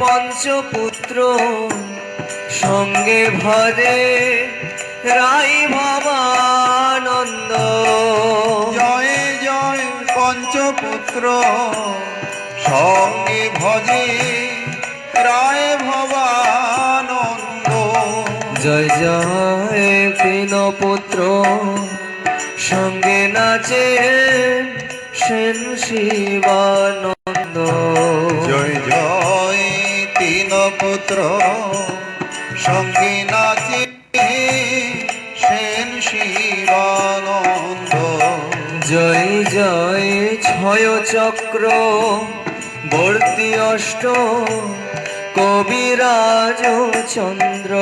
পঞ্চপুত্র সঙ্গে ভজে রাই ভবানন্দ। জয় জয় পঞ্চপুত্র সঙ্গে ভজে রায় ভবানন্দ। জয় জয় তিন পুত্র সঙ্গে নাচে সেন শিবানন্দ। জয় জয় তিন পুত্র সঙ্গে নাচে সেন শিবানন্দ। জয় জয় ছয় চক্র বর্তি অষ্ট কবিরাজ চন্দ্র।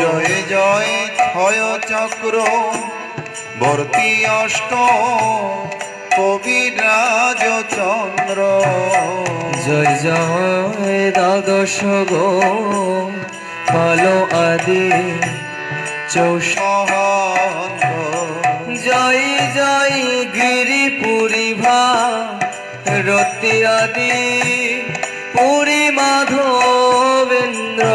জয় জয় ছয় চক্র বর্তি অষ্ট কবিরাজ চন্দ্র। জয় জয় দ্বাদশ গো কালো আদি চৌষহন্ত। জয় জয় গিরিপুরী রতি আদি পুরী মাধবেন্দ্র।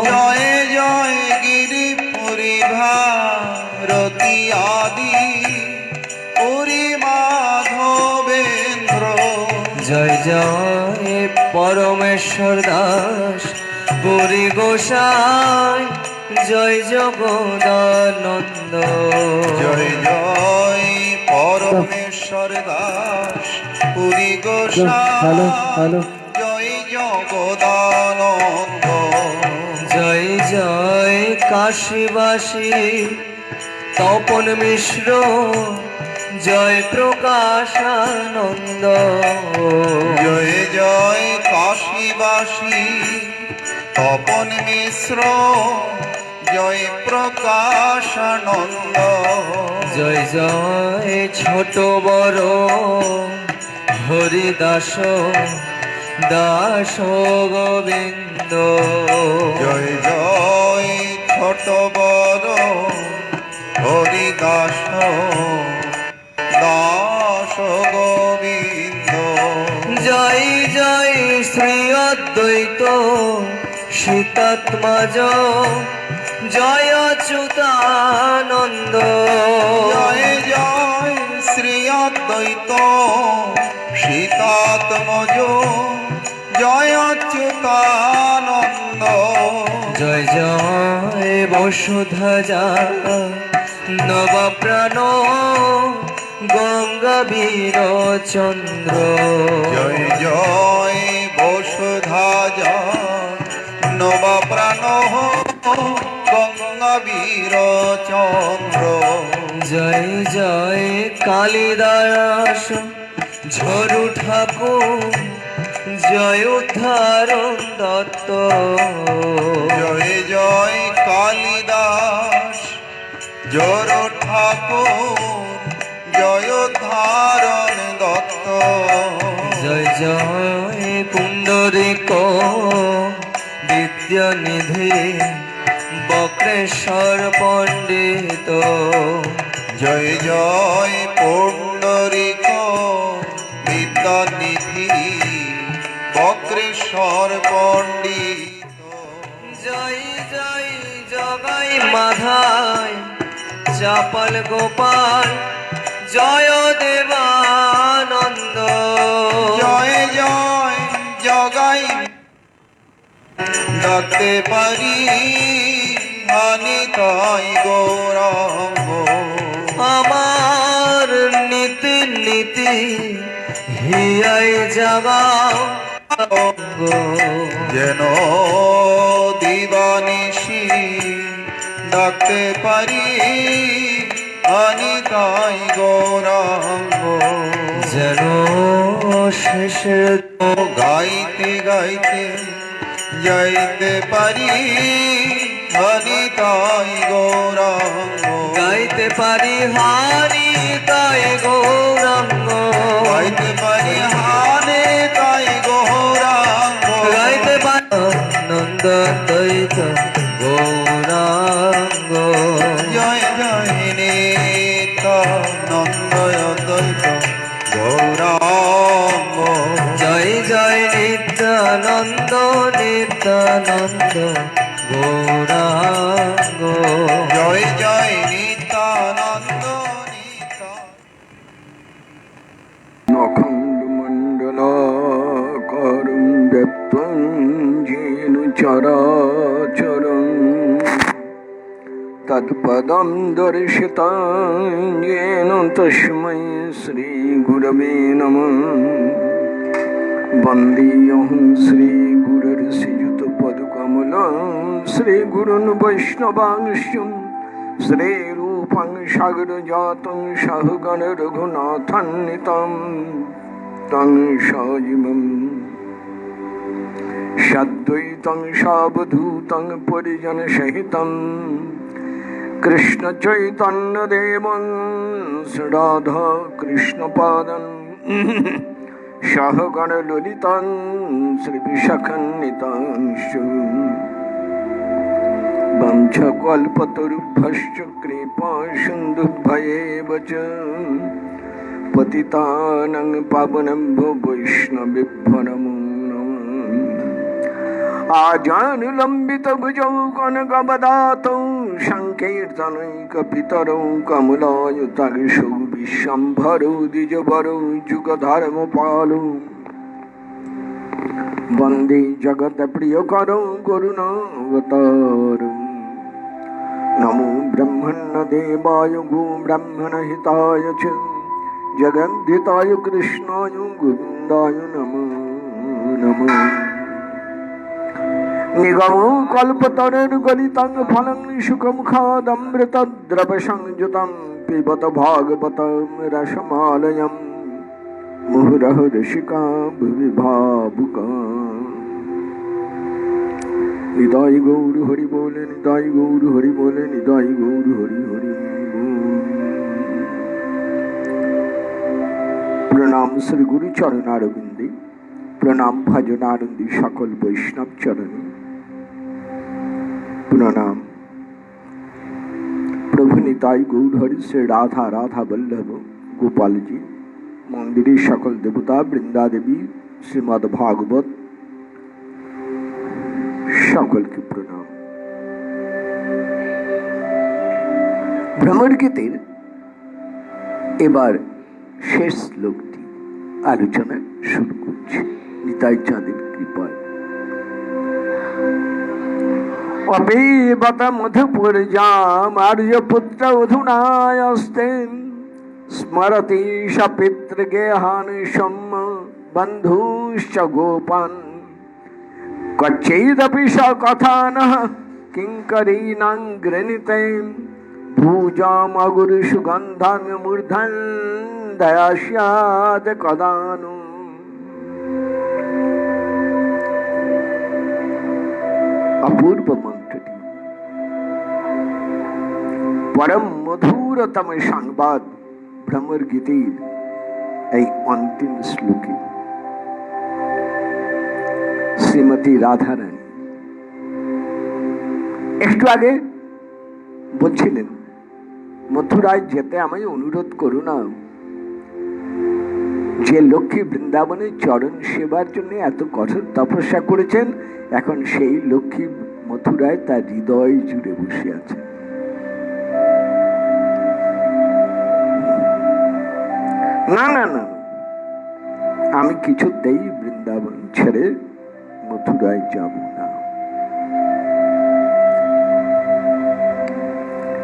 জয় জয় গিরিপুরী ভারতী আদি পুরী মাধবেন্দ্র। জয় জয় পরমেশ্বর দাস পুরী গোসাই জয় জগদানন্দ। জয় জয় পরমেশ্বর দাস পুরী গোসাই জয় জগদানন্দ। জয় জয় কাশীবাসী তপন মিশ্র জয় প্রকাশানন্দ। জয় জয় কাশীবাসী তপন মিশ্র জয় প্রকাশানন্দ। জয় জয় ছোট বড় হরিদাস দাস গোবিন্দ। জয় জয় ছোট বড় হরিদাস দাস গোবিন্দ। জয় জয় শ্রী অদ্বৈত সীতাত্মজ জয় অচ্যুতানন্দ। জয় জয় শ্রী অদ্বৈত সীতাত্মজ জয় অচ্যুতানন্দ। জয় জয় বসুধ্বজা নবপ্রাণ গঙ্গাবীর চন্দ্র। জয় জয় বসুধ্বজা নবপ্রাণ গঙ্গাবীর চন্দ্র। জয় জয় কালিদাস ঝরু ঠাকুর জয় উদ্ধারণ দত্ত। জয় জয় কালিদাস জর ঠাকুর জয় ধারণ দত্ত। জয় জয় পুণ্ডরিক বিদ্যানিধি বক্রেশ্বর পণ্ডিত। জয় জয় পুণ্ডরিক বিদ্যানিধি বক্রেশ্বর পণ্ডিত। জয় জয় জগাই মাধায় চাপল গোপাল জয় দেবানন্দ। জয় জয় জগাই ডাকতে পারি অনিতাই গৌরাঙ্গ। আমার নীতি নীতি হিয়াই জাগাও যেন দিবানিশি ডাকতে পারি অনিতাই গৌরাঙ্গ। যেন শেষে গাইতে গাইতে যাইতে পারি অনিতাই গৌরাঙ্গ। গাইতে পারি হানি তাই গৌরাঙ্গ। গাইতে পারি হানে তাই গৌরাঙ্গ। গাইতে পারি নন্দ দ্বৈত গৌরাঙ্গ। জয় জয় নিত্যানন্দ অদ্বৈত গৌরাঙ্গ। জয় জয় নিত্যানন্দ নিত্যানন্দ নিত্যানন্দ গৌরাঙ্গ জয় জয় নিত্যানন্দ নখণ্ডমণ্ডলাকারং ব্যক্তং যেন চরাচরং তৎপদং দর্শিতাং येन তস্मै শ্রীগুরবে নমঃ বন্দেऽহং শ্রীগুরুর্শ্রীযুতপদকমलं শ্রীগুরুन् বৈষ্ণবাংশ্চ শ্রীরূপং সাগরজাतं সহগণ রঘুনাথান্বিतं तं সজীবम् সদ্বৈतं সাবধূतं পরিজনসহিतं কৃষ্ণচৈতন্যদেবং রাধা কৃষ্ণপাদং সহগণ ললিतं শ্রীবিশাখান্বিতাংশ্চ वंशकल्पतरुभ्यश्च कृपा सिन्धुभ्येव च पतितानां पावनेभ्यो वैष्णवेभ्यो नमो नमः आजानुलम्बितभुजौ कनकवदातौ सङ्कीर्तनैकपितरौ कमलायुताक्षौ विश्वम्भरौ द्विजवरौ जुगधर्मपालौ वन्दे जगत्प्रियकरौ करुणावतारम् नमो ब्रह्मण्यदेवाय गो ब्रह्मणहिताय च जगद्धिताय कृष्णाय गोविन्दाय नमो नमः निगमो कल्पतरुर्गलितं फलं शुकमुखादमृतद्रवसंयुतं पिबत भागवतं रसमालयं मुहुरः रसिका भुवि भावुका নিতাই গৌর হরি বলে নিতাই গৌর হরি বলে নিতাই গৌর হরি হরি প্রণাম শ্রী গুরু চরণারবিন্দে প্রণাম ভজনানন্দী সকল বৈষ্ণব চরণে প্রণাম প্রভু নিতাই গৌর হরি শ্রী রাধা রাধা বল্লভ গোপালজি মন্দিরের সকল দেবতা বৃন্দা দেবী শ্রীমদ্ ভাগবত সকলকে প্রণাম। ভ্রমর গীতের এবার শেষ শ্লোকটি আলোচনা শুরু করছে নিতাই চাঁদের কৃপায়। অপিবত মধুপুরজাম আর্যপুত্র অধুনায়স্তেন স্মরতি স পিতৃগেহান সম্য বন্ধুশ্চ গোপান क्वचिदपि स कथानः किङ्करीणां गृणीते भुजामगुरुसुगन्धां मूर्धन् दयास्यात् कदा नु অপূর্ব মন্ত্রটি পরম মধুরতম সংবাদ ভ্রমর গীতির এই অন্তিম শ্লোকে শ্রীমতী রাধারানী একটু আগে বলছিলেন মথুরায় যেতে আমায় অনুরোধ করো না, যে লক্ষ্মী বৃন্দাবনে চরণ সেবার জন্য এত কঠোর তপস্যা করেছেন, এখন সেই লক্ষ্মী মথুরায় তার হৃদয় জুড়ে বসে আছে। না না না, আমি কিছুতেই বৃন্দাবন ছেড়ে মথুরায় যাব না।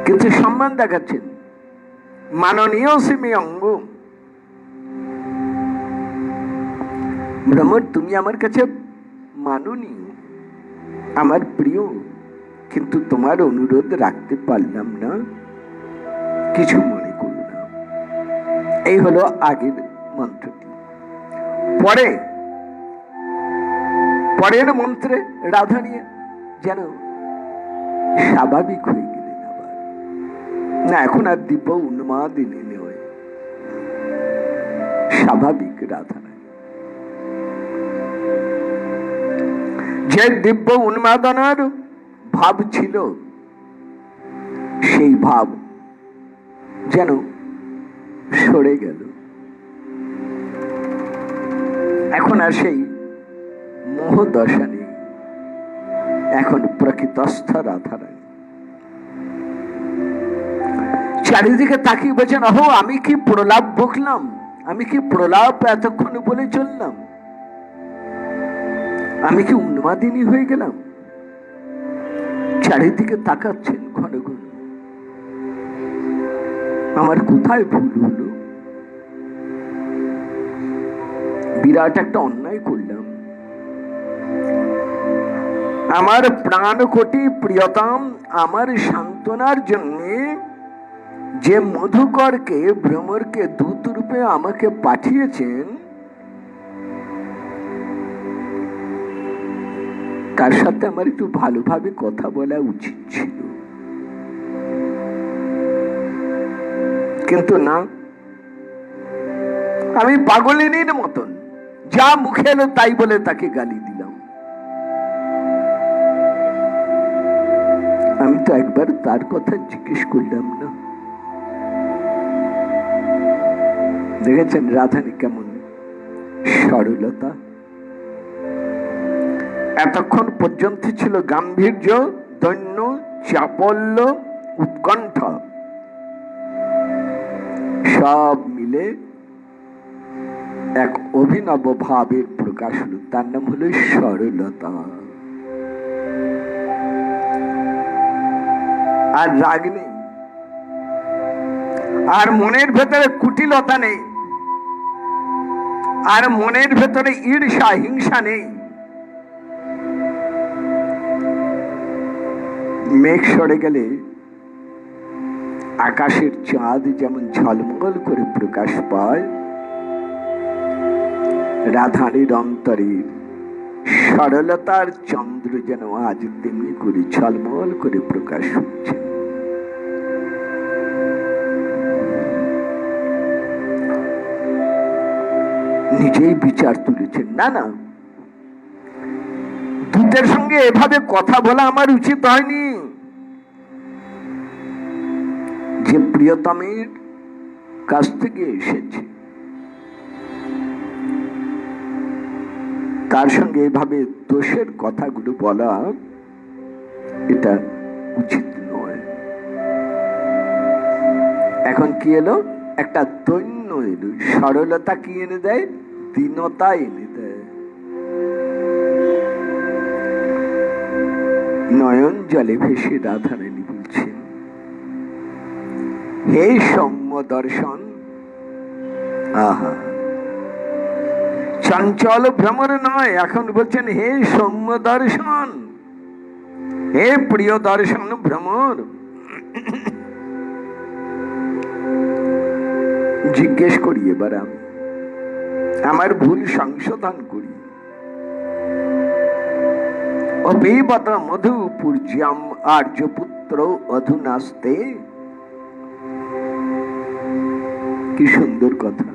কিছু সম্মান দেখাচ্ছেন মাননীয় সিমি অঙ্গ। ভ্রমর, তুমি আমার কাছে মাননীয়, আমার প্রিয়, কিন্তু তোমার অনুরোধ রাখতে পারলাম না, কিছু মনে করো না। এই হলো আগের মন্ত্রটি। পরের মন্ত্রে রাধা নিয়ে যেন স্বাভাবিক হয়ে গেলেন আবার। না, এখন আর দিব্য উন্মাদিনী নয়, স্বাভাবিক রাধা নাই। যে দিব্য উন্মাদনার ভাব ছিল, সেই ভাব যেন সরে গেল। এখন আর সেই মোহ দশা নেই, এখন প্রকৃতস্থ রাধারানী। চারিদিকে তাকিয়ে বলছেন, অহো আমি কি প্রলাপ বকলাম, আমি কি প্রলাপ এতক্ষণ বলে চললাম, আমি কি উন্মাদিনী হয়ে গেলাম? চারিদিকে তাকাচ্ছেন ঘন ঘন, আমার কোথায় ভুল হলো? বিরাট একটা অন্যায় করলাম। আমার প্রাণ কোটি প্রিয়তম আমার সান্ত্বনার জন্য যে মধুকরকে ভ্রমরকে দূত রূপে আমাকে পাঠিয়েছেন, তার সাথে আমার একটু ভালোভাবে কথা বলা উচিত ছিল, কিন্তু না, আমি পাগলিনীর মতন যা মুখে এলো তাই বলে তাকে গালি দিলাম। আমি তো একবার তার কথা জিজ্ঞেস করলাম না। দেখেছেন রাধানী কেমন সরলতা, এতক্ষণ পর্যন্ত ছিল গাম্ভীর্য, দৈন্য, চাপল্য, উৎকণ্ঠ, সব মিলে এক অভিনব ভাবের প্রকাশ হলো, তার নাম হলো সরলতা। আর রাগ নেই, আর মনের ভেতরে কুটিলতা নেই, আর মনের ভেতরে ঈর্ষা হিংসা নেই। মেঘ সরে গেলে আকাশের চাঁদ যেমন ঝলমল করে প্রকাশ পায়, রাধারীর অন্তরের সরলতার চন্দ্র যেন আজ তেমনি করে ঝলমল করে প্রকাশ হচ্ছে। নিজেই বিচার তুলেছেন, না না, দূতের সঙ্গে এভাবে কথা বলা আমার উচিত হয়নি। যে প্রিয়তমের কাছ থেকে এসেছে তার সঙ্গে এভাবে দোষের কথাগুলো বলা এটা উচিত নয়। এখন কি এলো? একটা দৈন্য এলো। সরলতা কি এনে দেয়? দীনতা এনে দেয়। নয়ন জলে ভেসে রাধারানী বলছেন, হে সৌম্য দর্শন, আহা, চঞ্চল ভ্রমর নয়, এখন বলছেন হে সৌম্য দর্শন, হে প্রিয় দর্শন ভ্রমর। জিজ্ঞেস করি এবার আমি, আমার ভুল সংশোধন করি। অপিবত মধুপুর্যম আর্যপুত্র অধুনাস্তে। কি সুন্দর কথা!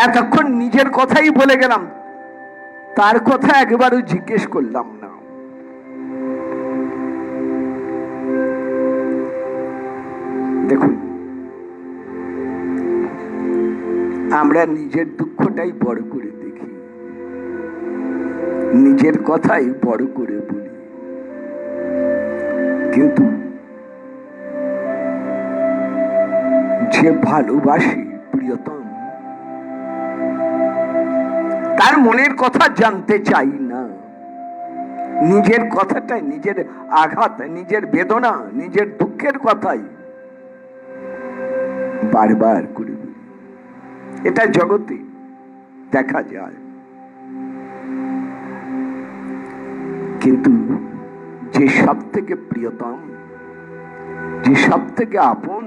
এতক্ষণ নিজের কথাই বলে গেলাম, তার কথা একবারও জিজ্ঞেস করলাম না। দেখুন, আমরা নিজের দুঃখটাই বড় করে দেখি, নিজের কথাই বড় করে বলি, কিন্তু যে ভালোবাসি প্রিয়তম তার মনের কথা জানতে চাই না। নিজের কথাটাই, নিজের আঘাত, নিজের বেদনা, নিজের দুঃখের কথাই বারবার করে বলি। এটা জগতে দেখা যায়, কিন্তু যে সব থেকে প্রিয়তম, যে সব থেকে আপন,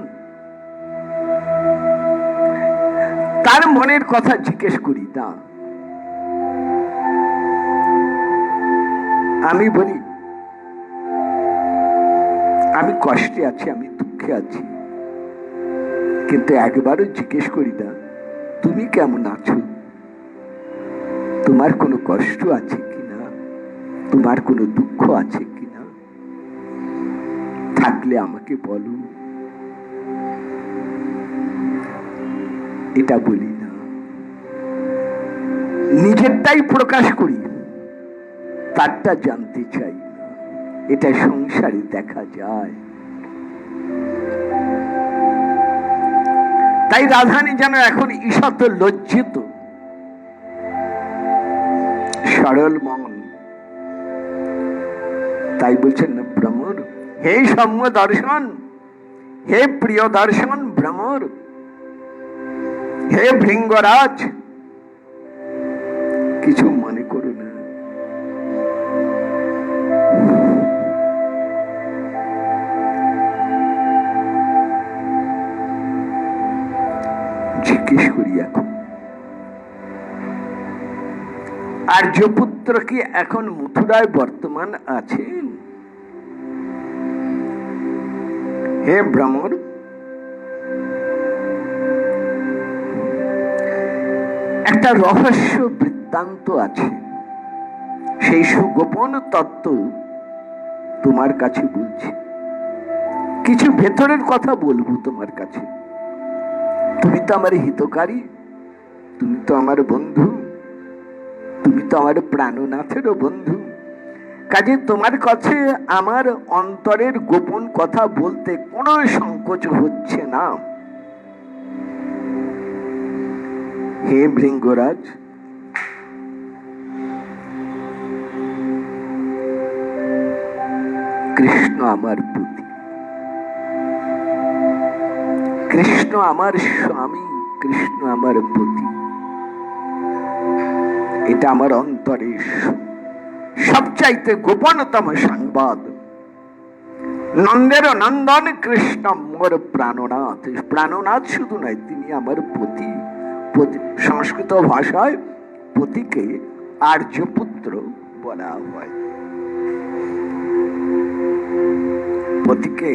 তার মনের কথা জিজ্ঞেস করি না। আমি বলি, আমি কষ্টে আছি, আমি দুঃখে আছি, কিন্তু একবারও জিজ্ঞেস করি না তুমি কেমন আছো, তোমার কোনো কষ্ট আছে কিনা, তোমার কোনো দুঃখ আছে কিনা, থাকলে আমাকে বলো। এটা বলি না, নিজেরটাই প্রকাশ করি, তারটা জানতে চাই না, এটা সংসারে দেখা যায়। তাই রাধারানী যেন এখন ঈষৎ লজ্জিত, সরল মন। তাই বলছেন না ভ্রমর, হে সৌম্য দর্শন, হে প্রিয় দর্শন ভ্রমর, হে ভৃঙ্গরাজ, কিছু মনে করো না। জিজ্ঞেস করি এখন, আর্যপুত্র কি এখন মথুরায় বর্তমান আছেন? হে ভ্রমর, একটা রহস্য বৃত্তান্ত আছে, সেই সুগোপন তত্ত্ব তোমার কাছে বলছি। কিছু ভেতরের কথা বলবো তোমার কাছে। তুমি তো আমার হিতকারী, তুমি তো আমার বন্ধু, তুমি তো আমার প্রাণনাথেরও বন্ধু। কাজে তোমার কাছে আমার অন্তরের গোপন কথা বলতে কোনো সংকোচ হচ্ছে না। হে ভৃঙ্গরাজ, কৃষ্ণ আমার পতি, কৃষ্ণ আমার স্বামী, কৃষ্ণ আমার পতি। এটা আমার অন্তরের সবচাইতে গোপনতম সংবাদ। নন্দের নন্দন কৃষ্ণ মোর প্রাণনাথ। প্রাণনাথ শুধু নয়, তিনি আমার পতি। সংস্কৃত ভাষায় পতিকে আর্যপুত্র বলা হয়। পতিকে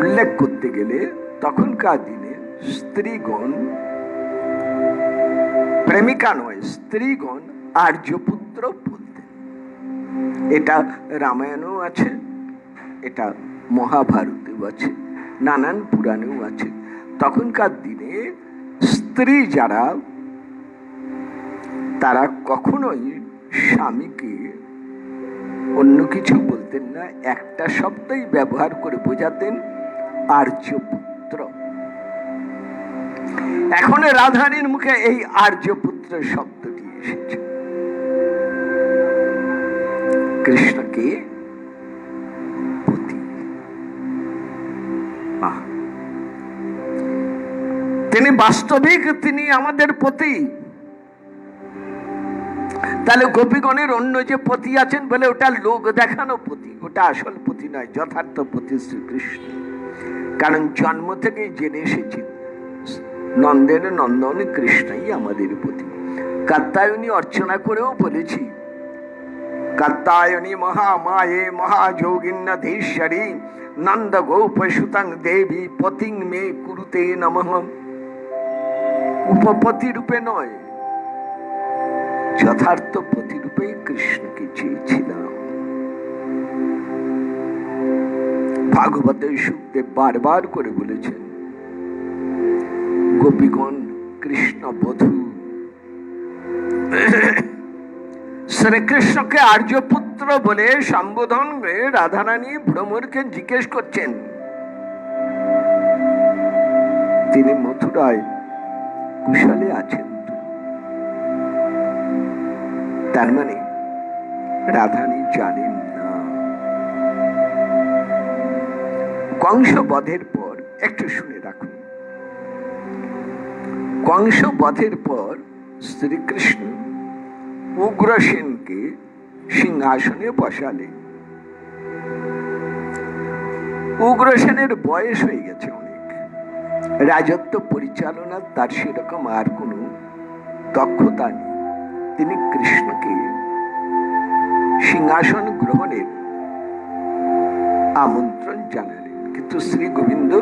উল্লেখ করতে গেলে তখনকার দিনে স্ত্রীগণ, প্রেমিকা নয়, স্ত্রীগণ আর্যপুত্র বলতেন। এটা রামায়ণেও আছে, এটা মহাভারতেও আছে, নানান পুরাণেও আছে। তখনকার দিনে স্ত্রী যারা, তারা কখনোই স্বামীকে অন্য কিছু বলতেন না, একটা শব্দই ব্যবহার করে বোঝাতেন, আর্যপুত্র। এখন রাধারানীর মুখে এই আর্যপুত্র শব্দটি এসেছে। কৃষ্ণকে পতি, তিনি বাস্তবিক, তিনি আমাদের পতি। তাহলে গোপীগণের অন্য যে পতি আছেন বলে ওটা লোক দেখানো পতি, ওটা আসল পতি নয়, যথার্থ পতি শ্রীকৃষ্ণ। কারণ জন্ম থেকে জেনে এসেছি নন্দের নন্দন কৃষ্ণই আমাদের পতি। কাত্যায়নী অর্চনা করেও বলেছি, কাত্যায়নী মহামায়ে মহাযোগিন্নধীশ্বরী নন্দ গোপসুতং দেবী পতিং মে কুরুতে নমঃ। উপপতি রূপে নয়, যথার্থ পতি রূপে কৃষ্ণকে চেয়েছিলাম। ভাগবতের সুখদেব বারবার করে বলেছেন, গোপীগণ কৃষ্ণ বধূ। শ্রীকৃষ্ণকে আর্যপুত্র বলে সম্বোধন করে রাধারানী ভ্রমরকে জিজ্ঞেস করছেন, তিনি মথুরায় কুশলে আছেন তো? তার মানে রাধারানী জানেন না। কংস বধের পর, একটু শুনে রাখুন, কংস বধের পর শ্রীকৃষ্ণ উগ্রসেনকে সিংহাসনে বসালেন। উগ্রসেনের বয়স হয়ে গেছে অনেক, রাজত্ব পরিচালনার তার সেরকম আর কোনো দক্ষতা নেই। তিনি কৃষ্ণকে সিংহাসন গ্রহণের আমন্ত্রণ জানালেন, কিন্তু শ্রী গোবিন্দ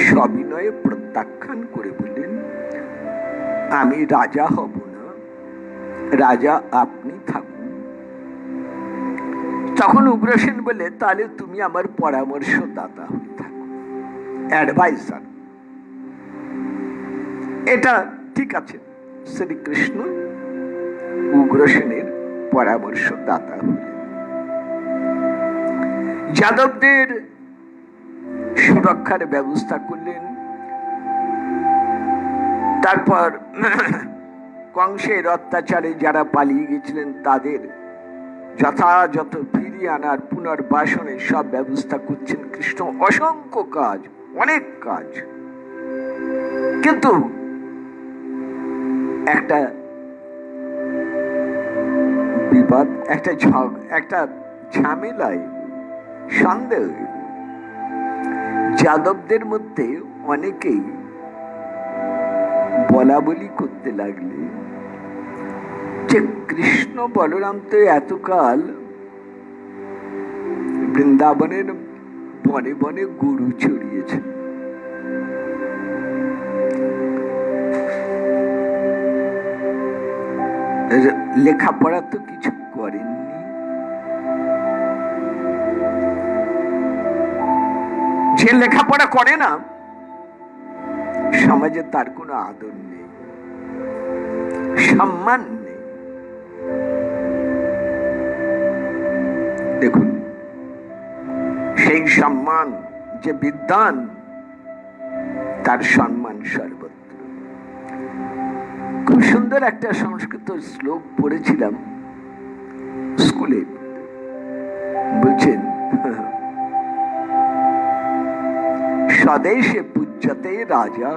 সবিনয়ে প্রত্যাখ্যান করে বললেন, আমি রাজা হব না, রাজা আপনি থাকুন। তখন উগ্রসেন বলে, তাহলে তুমি আমার পরামর্শদাতা হয়ে থাকো, অ্যাডভাইসার। এটা ঠিক আছে। শ্রীকৃষ্ণ উগ্রসেনের পরামর্শদাতা হলেন। যাদবদের সুরক্ষার ব্যবস্থা করলেন। তারপর কংসের অত্যাচারে যারা পালিয়ে গেছিলেন তাদের যথাযথ ফিরিয়ে আনার পুনর্বাসনের সব ব্যবস্থা করছেন কৃষ্ণ। অসংখ্য কাজ, অনেক কাজ। কিন্তু একটা বিবাদ, একটা ঝামেলায় সন্দেহ। যাদবদের মধ্যে অনেকেই বলা বলি করতে লাগলে যে কৃষ্ণ বলরাম তো এতকাল বৃন্দাবনের বনে বনে গরু চড়িয়েছে, লেখাপড়া তো কিছু করেননি। যে লেখাপড়া করে না সমাজে তার কোনো আদর নেই, সম্মান নেই। দেখুন, সেই সম্মান যে বিদ্বান তার সম্মান সর্বত্র। খুব সুন্দর একটা সংস্কৃত শ্লোক পড়েছিলাম স্কুলে। বলছেন, স্বদেশে পূজ্যতে রাজা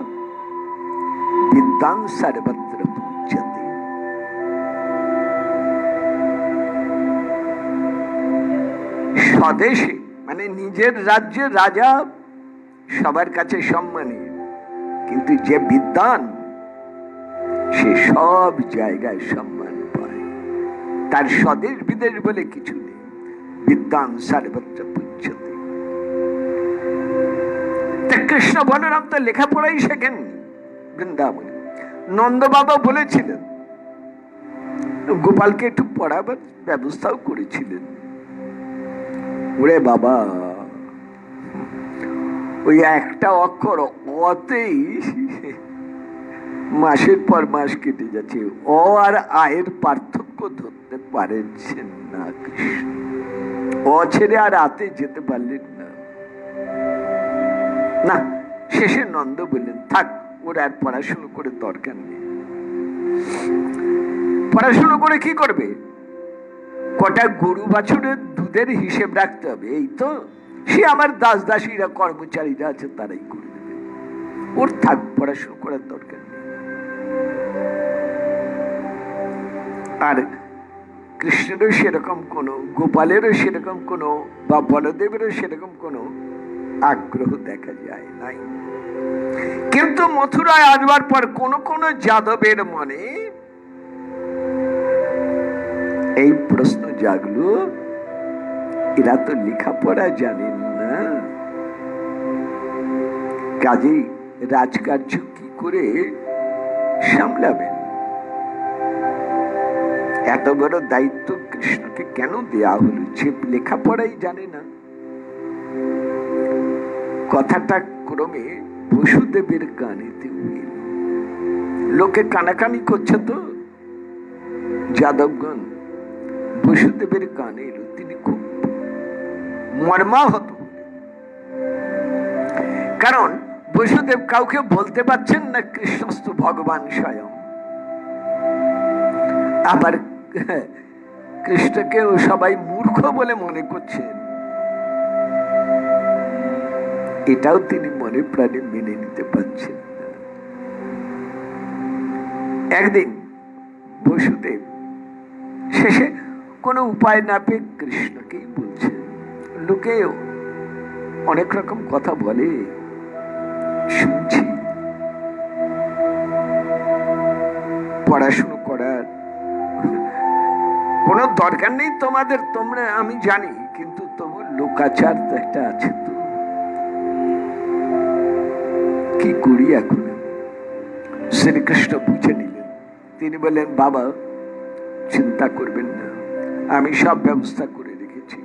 বিদ্বান সর্বত্র পূজ্যতে। স্বদেশে মানে নিজের রাজ্যের রাজা সবার কাছে সম্মানী, কিন্তু যে বিদ্বান সে সব জায়গায় সম্মান পায়। তার স্বদেশ বিদেশ বলে কিছু নেই। বিদ্বান সর্বত্র পূজ্যতে। কৃষ্ণ বলরাম তো লেখাপড়াই শেখেননি বৃন্দাবনে। নন্দ বাবা বলেছিলেন, গোপালকে একটু পড়াবার ব্যবস্থাও করেছিলেন। ওরে বাবা, ওই একটা অক্ষর অতেই মাসের পর মাস কেটে যাচ্ছে। অ আর আয়ের পার্থক্য ধরতে পারছেন না কৃষ্ণ। অ ছেড়ে আর আতে যেতে পারলেন না। না, শেষে নন্দ বললেন, থাক, ওর আর পড়াশুনো করে দরকার নেই। পড়াশুনো করে কি করবে? কটা গরু বাছুরের দুধের হিসেব রাখতে হবে, এই তো। সে আমার দাস দাসীরা, কর্মচারীরা আছে, তারাই করে দেবে। ওর থাক, পড়াশুনো করার দরকার নেই। আর কৃষ্ণেরও সেরকম কোনো, গোপালেরও সেরকম কোনো, বা বলদেবেরও সেরকম কোনো আগ্রহ দেখা যায় নাই। কিন্তু মথুরায় আসবার পর কোন কোন যাদবের মনে এই প্রশ্ন জাগলো, এরা তো লেখাপড়া জানেন না, কাজেই রাজকার্য কি করে সামলাবেন? এত বড় দায়িত্ব কৃষ্ণকে কেন দেয়া হলো? যে লেখাপড়াই জানে না। কথাটা ক্রমে বসুদেবের কানেতে উঠল। লোকে কানাকানি করছে তো, যাদবগণ বসুদেবের কানে এলো। তিনি খুব মর্মাহত হলেন, কারণ বসুদেব কাউকে বলতে পারছেন না কৃষ্ণস্তু ভগবান স্বয়ং। আবার কৃষ্ণকেও সবাই মূর্খ বলে মনে করছেন, এটাও তিনি মনে প্রাণে মেনে নিতে পারছেন না। একদিন বসুদেব শেষে কোনো উপায় না পেয়ে কৃষ্ণকেই বলছেন। লোকে অনেক রকম কথা বলে, শুনছি, পড়াশুনো করার কোনো দরকার নেই তোমাদের, তোমরা, আমি জানি, কিন্তু তবু লোকাচার তো একটা আছে। তো কি করি এখন? শ্রীকৃষ্ণ বুঝে নিলেন। তিনি বললেন, বাবা চিন্তা করবেন না, আমি সব ব্যবস্থা করে রেখেছি।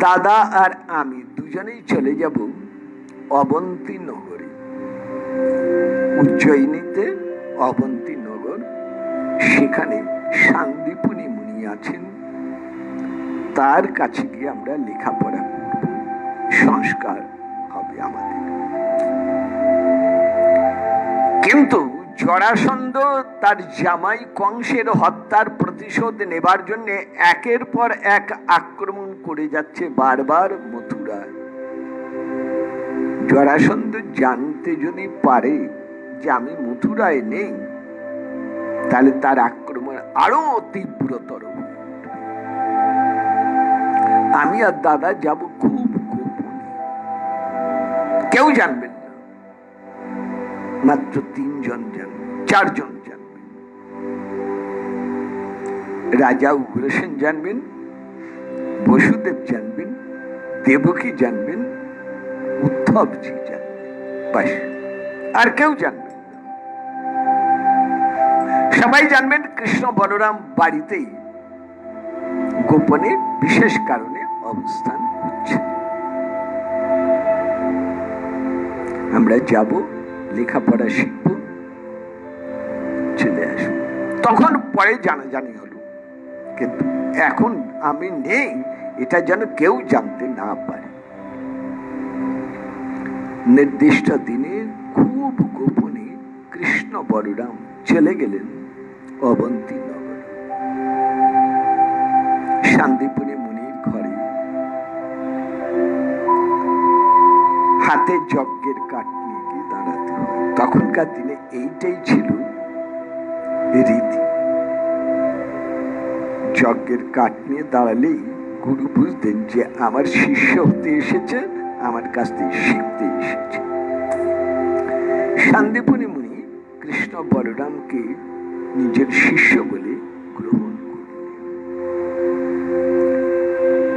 দাদা আর আমি দুজনেই চলে যাব অবন্তী নগরে, উজ্জয়িনীতে অবন্তী নগর, সেখানে শান্তিপুনি মুনি আছেন, তার কাছে গিয়ে আমরা লেখাপড়া করব, সংস্কার হবে আমাদের। কিন্তু জরাসন্ধ তার জামাই কংসের হত্যার প্রতিশোধ নেবার জন্য একের পর এক আক্রমণ করে যাচ্ছে বারবার মথুরায়। জরাসন্ধ জানতে যদি পারে যে আমি মথুরায় নেই, তাহলে তার আক্রমণ আরো তীব্রতর হবে। আমি আর দাদা যাব খুব গোপনে, কেউ জানবেন না, মাত্র 3 জন জানবেন, 4 জন জানবেন। রাজা উগ্রসেন জানবেন, বসুদেব জানবেন, দেবকী জানবেন, উদ্ধবজি জানবেন, বাস, আর কেউ জানবেন না। সবাই জানবেন কৃষ্ণ বলরাম বাড়িতেই গোপনে বিশেষ কারণে অবস্থান করছে। আমরা যাব, লেখাপড়া শিখব, চলে আসব। তখন পরে জানাজানি হলো, কিন্তু এখন আমি নেই এটা যেন কেউ জানতে না পারে। নির্দিষ্ট দিনে খুব গোপনে কৃষ্ণ বলরাম চলে গেলেন অবন্তী নগর, শান্তিপুনি মুনির ঘরে। হাতে যজ্ঞের কাঠ নিয়ে গিয়ে দাঁড়াতে হয়। তখনকার দিনে এইটাই ছিল রীতি। যজ্ঞের কাঠ নিয়ে দাঁড়ালেই গুরু বুঝতেন যে আমার শিষ্য হতে এসেছে, আমার কাছ থেকে শিখতে এসেছে। শান্তিপুনি মুনি কৃষ্ণ বলরামকে নিজের শিষ্য বলে গ্রহণ করলেন।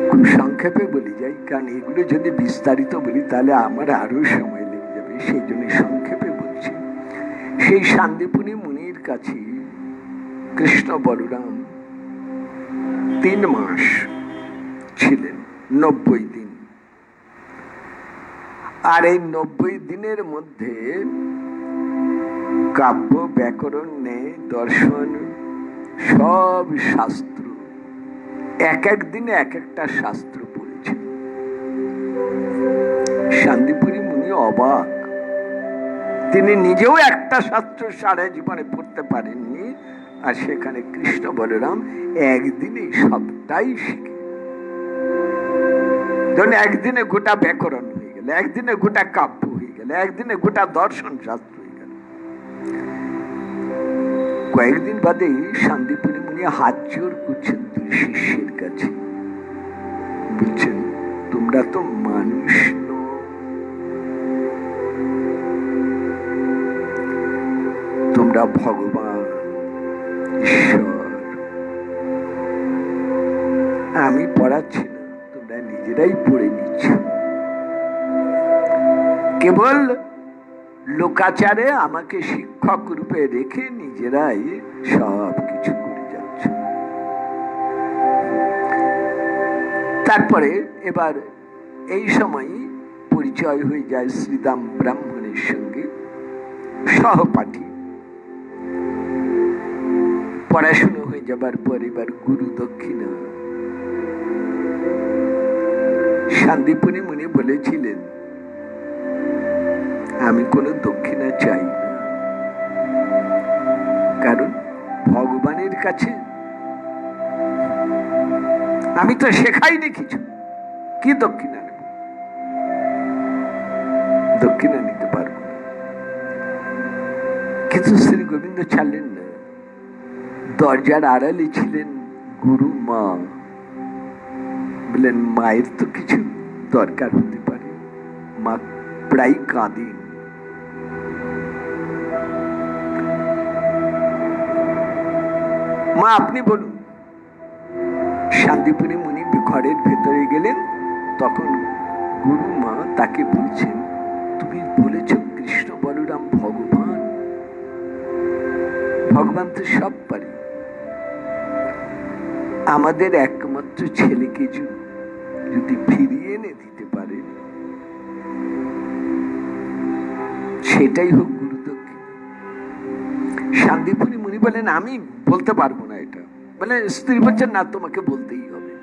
খুব সংক্ষেপে বলে যাই, কারণ এগুলো যদি বিস্তারিত বলি তাহলে আমার আরো সময় লেগে যাবে, সেই জন্য সংক্ষেপে বলছি। সেই শান্তিপুনি মুনির কাছে কৃষ্ণ বলরাম 3 মাস ছিলেন, 90 দিন। আর এই 90 দিনের মধ্যে কাব্য, ব্যাকরণ, ন্যায়, দর্শন, সব শাস্ত্র, এক এক দিনে এক একটা শাস্ত্র পড়েছে। শান্তিপুনি মুনি অবাক, তিনি নিজেও একটা শাস্ত্র সারা জীবনে পড়তে পারেননি, আর সেখানে কৃষ্ণ বলরাম একদিনে সবটাই শিখে। ধরুন একদিনে গোটা ব্যাকরণ হয়ে গেল, একদিনে গোটা কাব্য হয়ে গেল, একদিনে গোটা দর্শন শাস্ত্র হয়ে গেল। কয়েকদিন বাদে শান্তিপুনি মুনি হাত জোর করছেন 2 শিষ্যের কাছে, বলছেন তোমরা তো মানুষ নও, তোমরা ভগবান ঈশ্বর। আমি পড়াচ্ছি না, তোমরা নিজেরাই পড়ে নিচ্ছ। কেবল লোকাচারে আমাকে শিক্ষক রূপে রেখে নিজেরাই সব কিছু করে যাচ্ছ। তারপরে এবার এই সময় পরিচয় হয়ে যায় শ্রীদাম ব্রাহ্মণের সঙ্গে, সহপাঠী। পড়াশুনো হয়ে যাবার পর এবার গুরু দক্ষিণা। শান্তিপুনি মুনি বলেছিলেন আমি কোনো দক্ষিণা চাই না, কারণ ভগবানের কাছে আমি তো শেখাইনি কিছু, কি দক্ষিণা নেব? দক্ষিণা নিতে পারবো না। কিন্তু শ্রী গোবিন্দ ছাড়লেন না। দরজার আড়ালে ছিলেন গুরু মা, বললেন মায়ের তো কিছু দরকার হতে পারে। মা প্রায় কাঁদেন। মা আপনি বলুন। শান্তিপুনি মুনি ঘরের ভেতরে গেলেন, তখন গুরু মা তাকে বলছেন তুমি বলেছ কৃষ্ণ বলরাম ভগবান, ভগবান তো সব পারে। আমাদের একমাত্র ছেলেকে যদি ফিরিয়ে এনে দিতে পারে, সেটাই হোক গুরু দক্ষিণা। শান্তিপুরী মুনি বলেন, আমি বলতে পারবো না এটা। বলে স্ত্রী বলছেন, না, তোমাকে বলতেই হবে।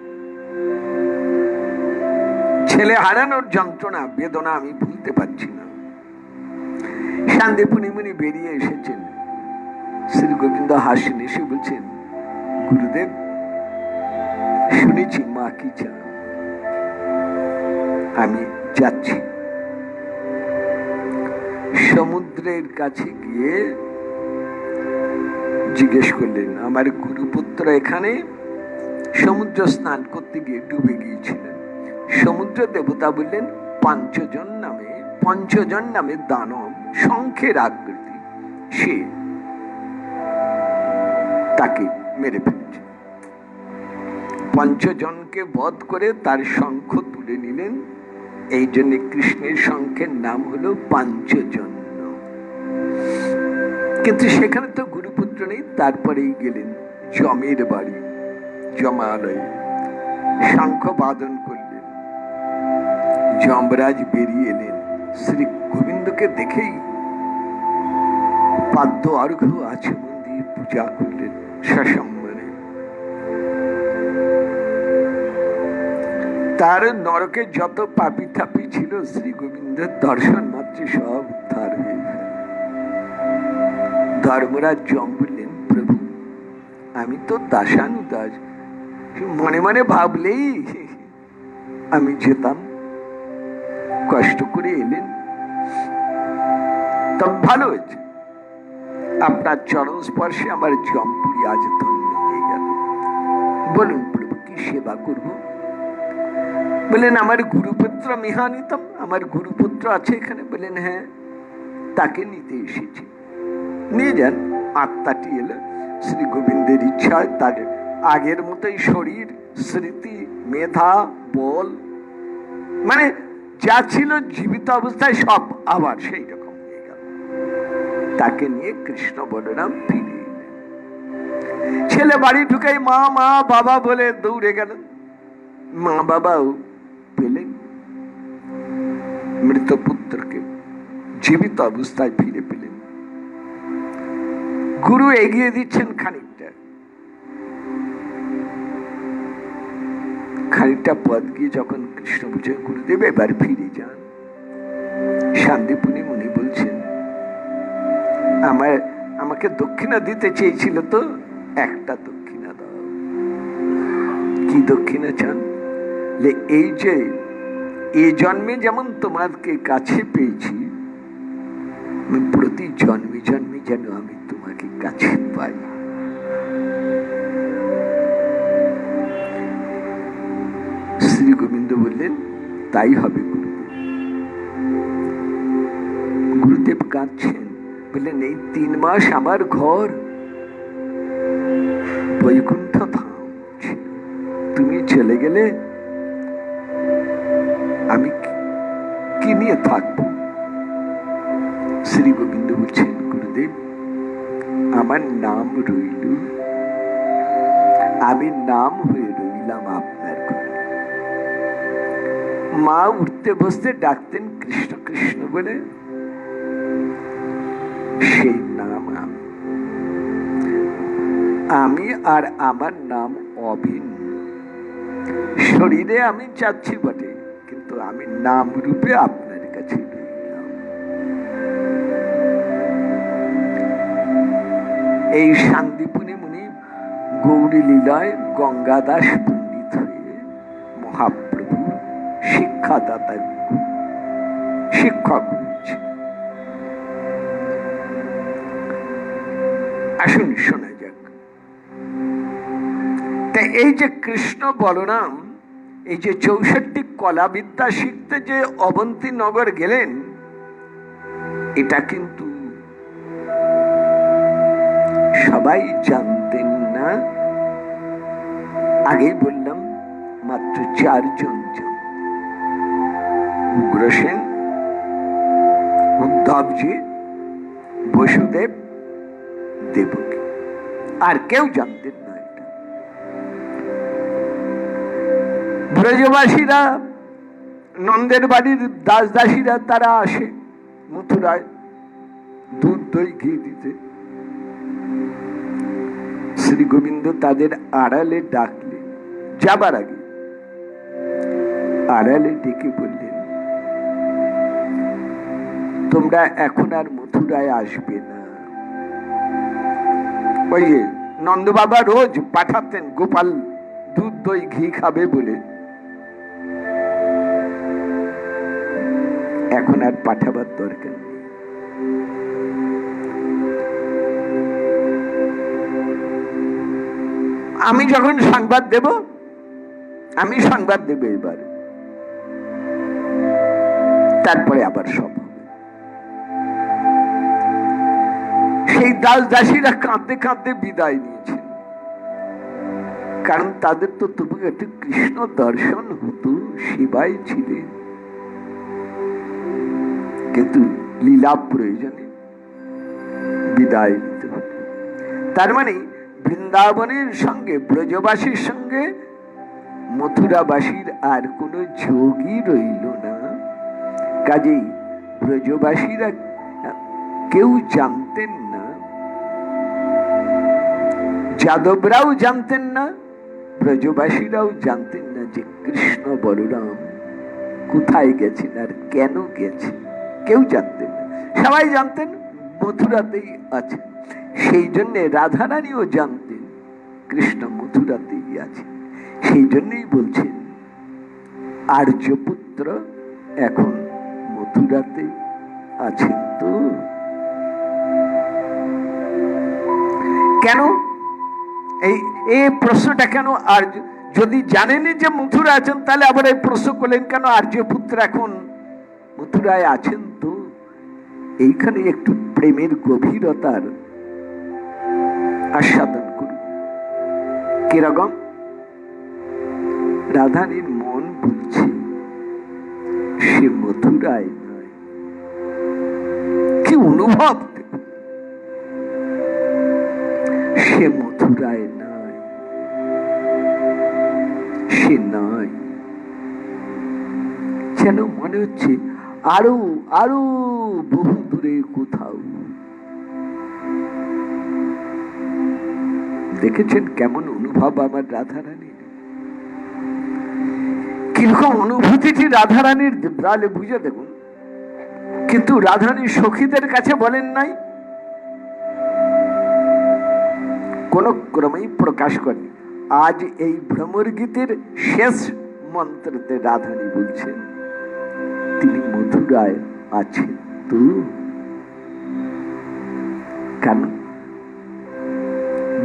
ছেলে হারানোর যন্ত্রণা, বেদনা আমি ভুলতে পারছি না। শান্তিপুরী মুনি বেরিয়ে এসেছেন। শ্রী গোবিন্দ হাসেন, এসে বলছেন, গুরুদেব, শুনেছি মা কি চান, আমি যাচ্ছি। সমুদ্রের কাছে গিয়ে জিজ্ঞেস করলেন, আমার গুরুপুত্র এখানে সমুদ্র স্নান করতে গিয়ে ডুবে গিয়েছিলেন। সমুদ্র দেবতা বললেন, পঞ্চজন নামে দানব, শঙ্খের আকৃতি, সে তাকে মেরে ফেলেছে। পঞ্চজনকে বধ করে তার শঙ্খ তুলে নিলেন। এই জন্য কৃষ্ণের শঙ্খের নাম হলো পাঞ্চজন্য। কিন্তু সেখানে তো গুরুপুত্র নেই। তারপরেই গেলেন যমের বাড়ি, যমালয়ে, শঙ্খ বাদন করলেন। যমরাজ বেরিয়ে এলেন। শ্রী গোবিন্দকে দেখেই পাদ্য অর্ঘ্য আচমন দিয়ে পূজা করলেন সসম্মানে। তার নরকে যত পাপি থাপি ছিল, শ্রী গোবিন্দের দর্শন মাত্র সব উদ্ধার হয়ে গেল। ধর্মরাজ যম বললেন, প্রভু, আমি তো দাসানুদাস, মনে মনে ভাবলেই আমি যেতাম, কষ্ট করে এলেন, তবে ভালো হয়েছে, আপনার চরণ স্পর্শে আমার জমপুরি আজ ধন্য হয়ে গেল। বলুন প্রভু, কি সেবা করব? বললেন, আমার গুরুপুত্র মিহানিতম, আমার গুরুপুত্র আছে এখানে। বললেন, হ্যাঁ, তাকে নিতে এসেছি। নিয়ে যান। আত্মাটি এলো। শ্রী গোবিন্দের ইচ্ছায় তার আগের মতোই শরীর, স্মৃতি, মেধা, বল, মানে যা ছিল জীবিত অবস্থায় সব আবার সেই রকম হয়ে গেল। তাকে নিয়ে কৃষ্ণ বলরাম ফিরে এলেন। ছেলে বাড়ি ঢুকেই মা মা বাবা বলে দৌড়ে গেল। মা বাবাও পেলেন মৃত পুত্রকে, জীবিত অবস্থায় ফিরে পেলেন। গুরু এগিয়ে দিচ্ছেন খানিকটা পথ গিয়ে যখন কৃষ্ণ বুঝে, গুরুদেব এবার ফিরে যান। শান্তিপুরী মুনি বলছেন, আমাকে দক্ষিণা দিতে চেয়েছিল, তো একটা দক্ষিণা দাও। কি দক্ষিণা চান? এই যে এই জন্মে যেমন তোমাকে কাছে পেয়েছি, প্রতি জন্মে জন্মে যেন আমি তোমাকে কাছে পাই। শ্রী গোবিন্দ বললেন, তাই হবে গুরুদেব। গুরুদেব কাঁদছেন, বললেন, এই 3 মাস আমার ঘর বৈকুণ্ঠ ধাম ছিল, তুমি চলে গেলে আমি কি নিয়ে থাকবো? শ্রী গোবিন্দ বলছেন, গুরুদেব, আমার নাম রইল, আমি নাম হয়ে রইলাম আপনার ঘরে। মা উঠতে বসতে ডাকতেন কৃষ্ণ কৃষ্ণ বলে, সেই নাম আমি, আর আমার নাম অভিন্ন। শরীরে আমি যাচ্ছি বটে, কিন্তু আমি নাম রূপে আপনার কাছে রইলাম। এই শান্তিপুরী মুনি গৌরী লীলায় গঙ্গাদাস পণ্ডিত হয়ে মহাপ্রভু শিক্ষাদাতা, শিক্ষক হয়েছে। আসুন শোনা যাক। এই যে কৃষ্ণ বলরাম, এই যে 64 কলাবিদ্যা শিখতে যে অবন্তী নগর গেলেন, এটা কিন্তু সবাই জানতেন না। আগেই বললাম, মাত্র 4 জন জানতেন। উগ্রসেন, উদ্ধবজি, বসুদেব, দেবকী, আর কেউ জানতেন না এটা। ব্রজবাসীরা, নন্দের বাড়ির দাস দাসীরা, তারা আসে মথুরায় দুধ দই ঘি দিতে। শ্রী গোবিন্দ তাদের আড়ালে ডাকলেন, যাবার আগে আড়ালে ডেকে বললেন, তোমরা এখন আর মথুরায় আসবে না। ওই নন্দ বাবা রোজ পাঠাতেন গোপাল দুধ দই ঘি খাবে বলে, এখন আর পাঠাবার দরকার নেই। আমি যখন সংবাদ দেব, আমি সংবাদ দেব এবার, তারপরে আবার সব হবে। সেই দাস দাসীরা কাঁদতে কাঁদতে বিদায় নিয়েছেন, কারণ তাদের তো তবু একটু কৃষ্ণ দর্শন হতো, সেবাই ছিলেন, কিন্তু লীলা প্রয়োজনে বিদায় নিতে হতো। তার মানে বৃন্দাবনের সঙ্গে, ব্রজবাসীর সঙ্গে মথুরাবাসীর আর কোনো যোগই রইল না। কাজেই ব্রজবাসীরা কেউ জানতেন না, যাদবরাও জানতেন না, ব্রজবাসীরাও জানতেন না যে কৃষ্ণ বলরাম কোথায় গেছেন আর কেন গেছেন, কেউ জানতেন না। সবাই জানতেন মথুরাতেই আছেন। সেই জন্যে রাধারানীও জানতেন কৃষ্ণ মথুরাতেই আছে। সেই জন্যই বলছেন আর্যপুত্র এখন মথুরাতে আছেন তো। কেন এই প্রশ্নটা কেন? আর যদি জানেনি যে মথুরা আছেন, তাহলে আবার এই প্রশ্ন করলেন কেন আর্যপুত্র এখন মথুরায় আছেন তো? এইখানে একটু প্রেমের গভীরতার আস্বাদন করুন। কিরকম? রাধানীর মন বলছে সে মথুরায় নয়। কি অনুভব! সে মথুরায় নয়, সে নয়। যেন মনে হচ্ছে আরো আরো বহু দূরে কোথাও। দেখেছেন কেমন অনুভব আমার রাধারানীর? কিরকম অনুভূতিটি রাধারানীর, তাহলে বুঝে দেখুন। কিন্তু রাধারানীর সখীদের কাছে বলেন নাই, কোন ক্রমেই প্রকাশ করেনি। আজ এই ভ্রমর গীতের শেষ মন্ত্রতে রাধানী বলছেন তিনি মথুরায় আছেন তো। কেন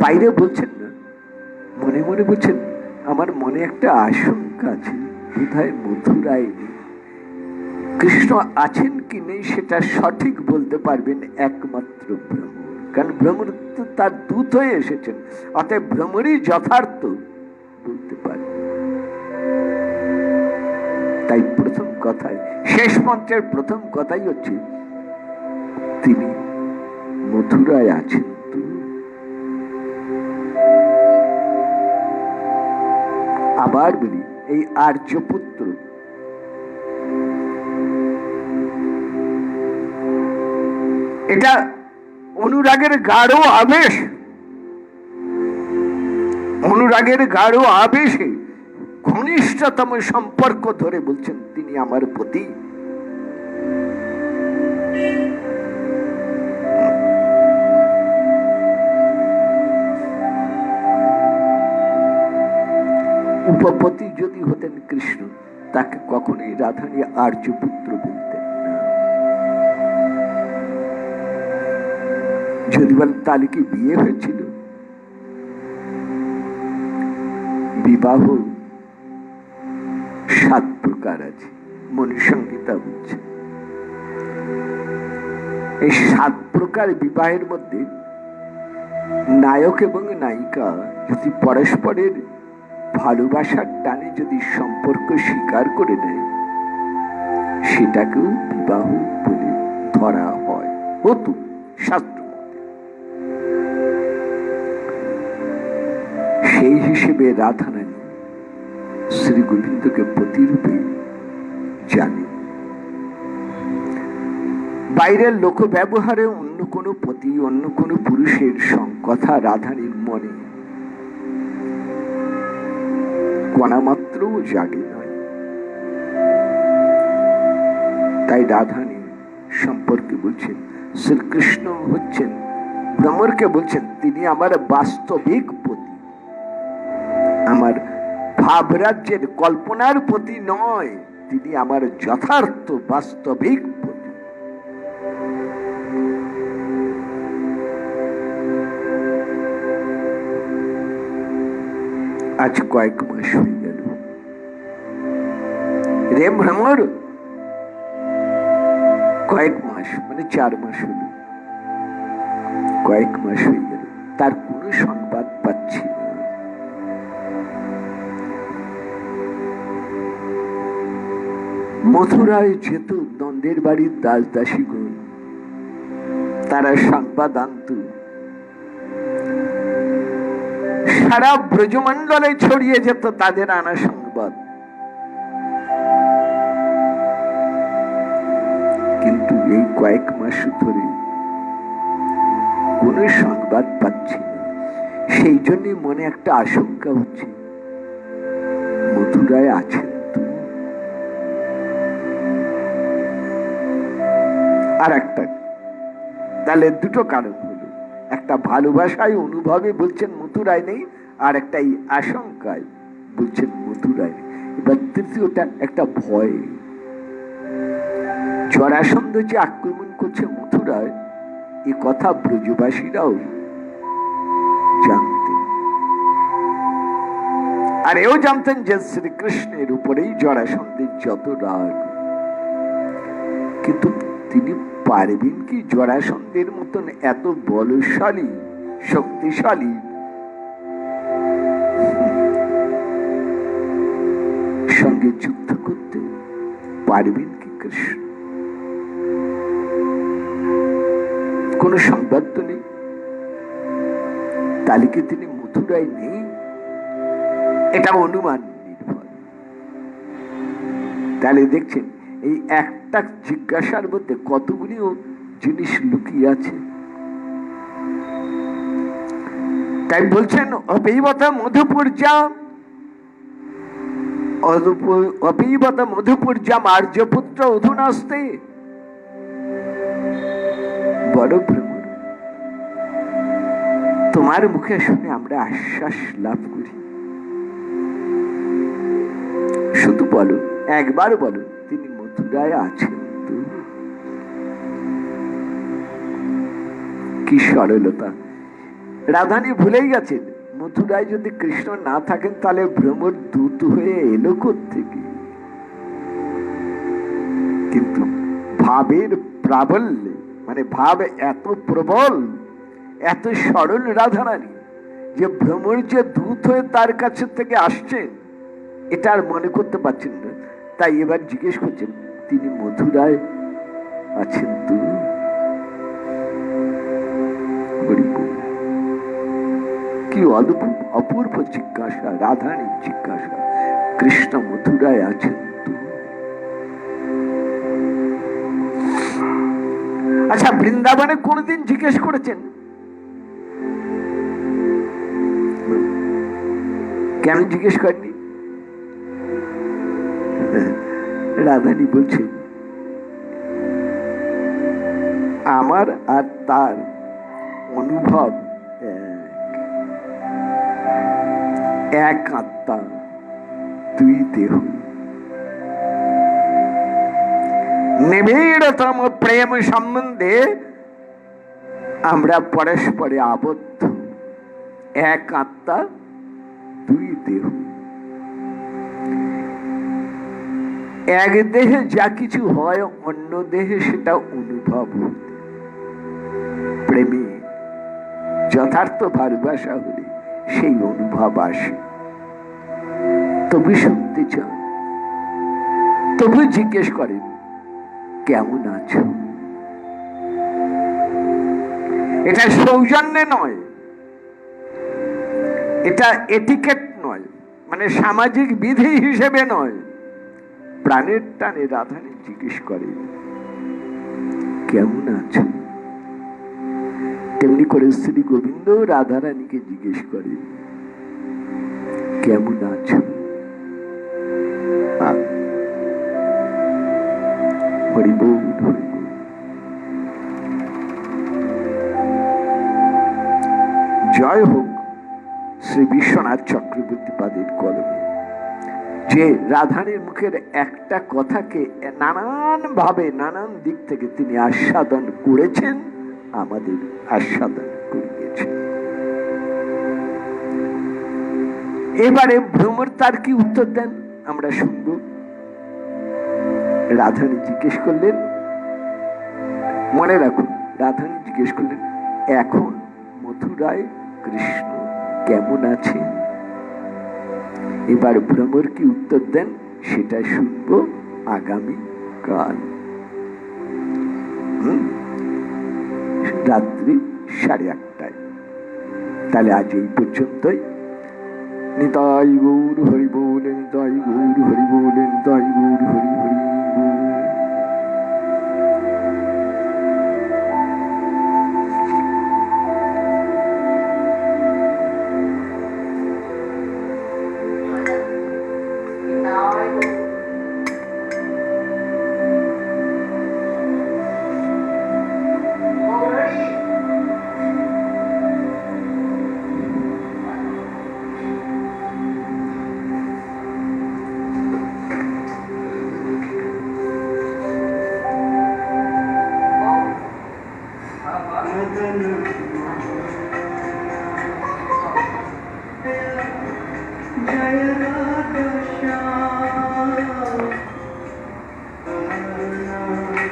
বাইরে বলছেন না, মনে মনে বলছেন আমার মনে একটা আশঙ্কা আছে, কোথায় মথুরায় নেই। কৃষ্ণ আছেন কি নেই সেটা সঠিক বলতে পারবেন একমাত্র ভ্রমর, কারণ ভ্রমর তো তার দূত হয়ে এসেছেন, অতএব ভ্রমরই যথার্থ বলতে পারে। তাই প্রথম কথায়, শেষ মন্ত্রের প্রথম কথাই হচ্ছে তিনি মথুরায় আছেন তো। আবার বলি, এই আর্যপুত্র এটা অনুরাগের গাঢ় আবেশ, অনুরাগের গাঢ় আবেশে ঘনিষ্ঠতম সম্পর্ক ধরে বলছেন তিনি আমার পতি। উপপতি যদি হতেন কৃষ্ণ, তাকে কখনোই রাধানী আর্যপুত্র বলতেন না। যদি বলেন তাহলে কি বিয়ে হয়েছিল? বিবাহ 7 প্রকার আছে, মনুসংহিতা বলছে। এই 7 প্রকার বিবাহের মধ্যে নায়ক এবং নায়িকা যদি পরস্পরের ভালোবাসার টানে যদি সম্পর্ক স্বীকার করে নেয়, সেটাকেও বিবাহ বলে ধরা হয়, হতো শাস্ত্র মতে। সেই হিসেবে রাধারানী শ্রী গোবিন্দকে পতিরূপে জানে। বাইরের লোক ব্যবহারে অন্য কোনো পতি, অন্য কোনো পুরুষের কথা রাধারীর মনে কণামাত্র জাগে নয়। তাই রাধারী সম্পর্কে বলছেন, শ্রীকৃষ্ণ হচ্ছেন, ভ্রমরকে বলছেন তিনি আমার বাস্তবিক পতি, আমার ভাবরাজ্যের কল্পনার পতি নয়, তিনি আমার যথার্থ বাস্তবিক পতি। আজ কয়েক মাস হয়ে গেল রে ভ্রমর, কয়েক মাস মানে 4 মাস হলো, কয়েক মাস হয়ে গেল, তার কোনো সংবাদ পাচ্ছি না। মথুরায় যেত নন্দের বাড়ির দাস দাসীগণ, তারা সংবাদ আনত, সারা ব্রজমণ্ডলে ছড়িয়ে যেত তাদের আনা সংবাদ। কিন্তু এই কয়েক মাস ধরে কোন সংবাদ পাচ্ছি না। সেই জন্য মনে একটা আশঙ্কা হচ্ছে, মথুরায় আছেন তো? আর একটা, তাহলে দুটো কারণ হলো, একটা ভালোবাসায় অনুভবে বলছেন মথুরায় নেই, আর একটা এই আশঙ্কায় বলছেন মথুরায় নেই। এবার তৃতীয়টা একটা ভয়, জরাসন্ধ যে আক্রমণ করছে মথুরায়, এ কথা ব্রজবাসীরাও জানতেন, আর এও জানতেন যে শ্রীকৃষ্ণের উপরেই জরাসন্ধের যত রাগ। কিন্তু তিনি পারবেন কি জরাসন্ধের মতন এত বলশালী শক্তিশালী সঙ্গে যুদ্ধ করতে? পারবেন কি কৃষ্ণ? কোন সংবাদ তো নেই, তাহলে কি তিনি মথুরায় নেই? এটা অনুমান নির্ভর। তাহলে দেখছেন এই একটা জিজ্ঞাসার মধ্যে কতগুলি জিনিস লুকিয়ে আছে। তাই বলছেন অপিবতা মধুপুর্যা, অপিবতা মধুপুর্যা আর্যপুত্র অধুনাস্তে। বড় ভ্রমর, তোমার মুখে শুনে আমরা আশ্বাস লাভ করি, শুধু বলো, একবার বলো তিনি মথুরায় আছেন তো? কি সরলতা! রাধানী ভুলেই গেছেন মথুরায় যদি কৃষ্ণ না থাকেন তাহলে ভ্রমর দূত হয়ে এলো কোত্থেকে? কিন্তু ভাবের প্রাবল্যে, মানে ভাব এত প্রবল, এত সরল রাধারানী যে ভ্রমর যে দূত হয়ে তার কাছে থেকে আসছেন এটা আর মনে করতে পারছেন না। তাই এবার জিজ্ঞেস করছেন তিনি মথুরায় আছেন তো? কি অদ্ভুত অপূর্ব জিজ্ঞাসা, রাধারীর জিজ্ঞাসা, কৃষ্ণ মথুরায় আছেন তো? আচ্ছা, বৃন্দাবনে কোনদিন জিজ্ঞেস করেছেন? কেন জিজ্ঞেস করেননি? রাধারী বলছেন আমার আর তার অনুভব এক আত্মা, দুই দেহ। নিবিড়তম প্রেম সম্বন্ধে আমরা পরস্পরে আবদ্ধ, এক আত্মা দুই দেহ। এক দেহে যা কিছু হয় অন্য দেহে সেটা অনুভব হতে। প্রেমে যথার্থ ভালোবাসা হলে সেই অনুভব আসে। তবু শুনতে চান, তবু জিজ্ঞেস করেন কেমন আছো? এটা সৌজন্যে নয়, এটা এটিকেট নয়, মানে সামাজিক বিধি হিসেবে নয়, প্রাণের টানে রাধারী জিজ্ঞেস করে কেমন আছো? তেমনি করে শ্রী গোবিন্দ রাধারানীকে জিজ্ঞেস করে, কেমন আছো? হরিবোল হরিবোল। জয় হোক শ্রী বিশ্বনাথ চক্রবর্তী পাদের কলমে, যে রাধারানীর মুখের একটা কথাকে নানান ভাবে নানান দিক থেকে তিনি আস্বাদন করেছেন, আমাদের আস্বাদন করিয়েছেন। এবারে ভ্রমর তার কি উত্তর দেন আমরা শুনব। রাধারানী জিজ্ঞেস করলেন, মনে রাখুন, রাধারানী জিজ্ঞেস করলেন, এখন মথুরায় কৃষ্ণ কেমন আছে? এবার ভ্রমর কি উত্তর দেন সেটা শুনব আগামী কাল, রাত্রি 8:30টায়। তাহলে আজ এই পর্যন্তই। নিতাই গৌর হরি বলে, নিতাই গৌর হরি বলে, নিতাই গৌর হরি হরি।